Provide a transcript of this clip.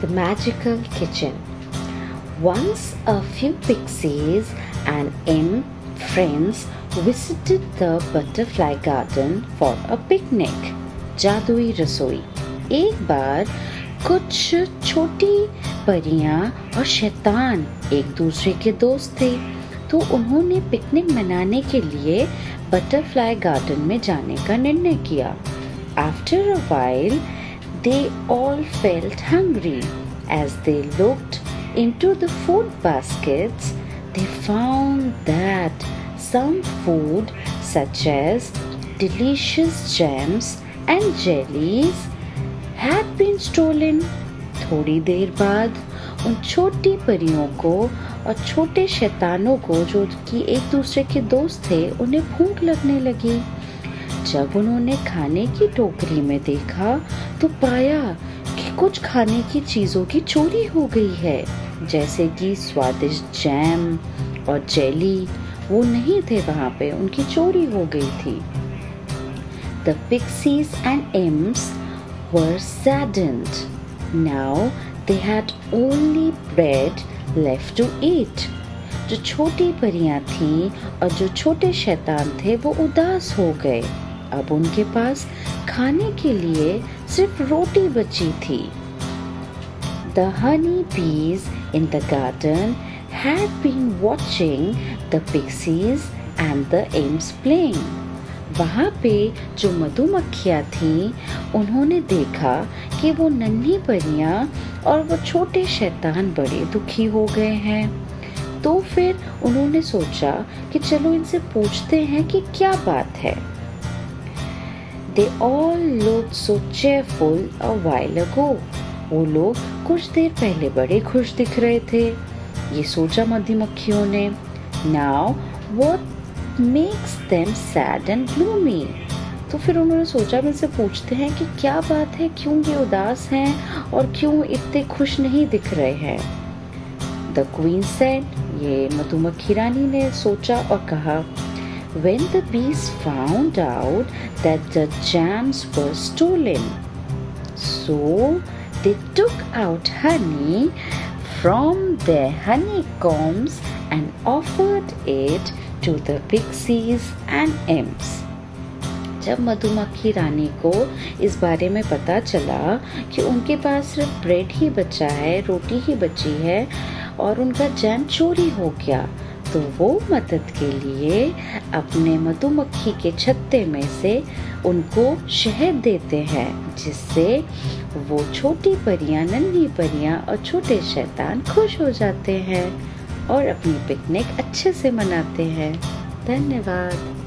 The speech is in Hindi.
The Magical Kitchen. Once a few pixies and friends visited the butterfly garden for a picnic. जादुई रसोई। एक बार कुछ छोटी परियां और शैतान एक दूसरे के दोस्त थे, तो उन्होंने पिकनिक मनाने के लिए बटरफ्लाई गार्डन में जाने का निर्णय किया। After a while, they all felt hungry. As they looked into the food baskets, they found that some food, such as delicious jams and jellies, had been stolen. थोड़ी देर बाद उन छोटी परियों को और छोटे शैतानों को, जो कि एक दूसरे के दोस्त थे, उन्हें भूख लगने लगी। जब उन्होंने खाने की टोकरी में देखा तो पाया कि कुछ खाने की चीजों की चोरी हो गई है, जैसे कि स्वादिष्ट जैम और जेली वो नहीं थे वहां पे, उनकी चोरी हो गई थी। The pixies and imps were saddened. Now they had only bread left to eat. जो छोटी परियां थीं और जो छोटे शैतान थे वो उदास हो गए। अब उनके पास खाने के लिए सिर्फ रोटी बची थी। The honey bees in the garden had been watching the pixies and the imps playing. वहाँ पे जो मधुमक्खियाँ थीं, उन्होंने देखा कि वो नन्ही परियां और वो छोटे शैतान बड़े दुखी हो गए हैं। तो फिर उन्होंने सोचा कि चलो इनसे पूछते हैं कि क्या बात है। They all looked so cheerful a while ago. वो लोग कुछ देर पहले बड़े खुश दिख रहे थे। ये सोचा मधुमक्खियों ने। Now what makes them sad and gloomy? तो फिर उन्होंने सोचा इनसे पूछते हैं कि क्या बात है, क्यों ये उदास हैं और क्यों इतने खुश नहीं दिख रहे हैं। The queen said, ये मधुमक्खी रानी ने सोचा और कहा, When the bees found out that the jams were stolen, so they took out honey from their honeycombs and offered it to the pixies and imps. जब मधुमक्खी रानी को इस बारे में पता चला कि उनके पास सिर्फ ब्रेड ही बचा है, रोटी ही बची है और उनका जैम चोरी हो गया, तो वो मदद के लिए अपने मधुमक्खी के छत्ते में से उनको शहद देते हैं, जिससे वो छोटी परियां, नन्ही परियां और छोटे शैतान खुश हो जाते हैं और अपनी पिकनिक अच्छे से मनाते हैं। धन्यवाद।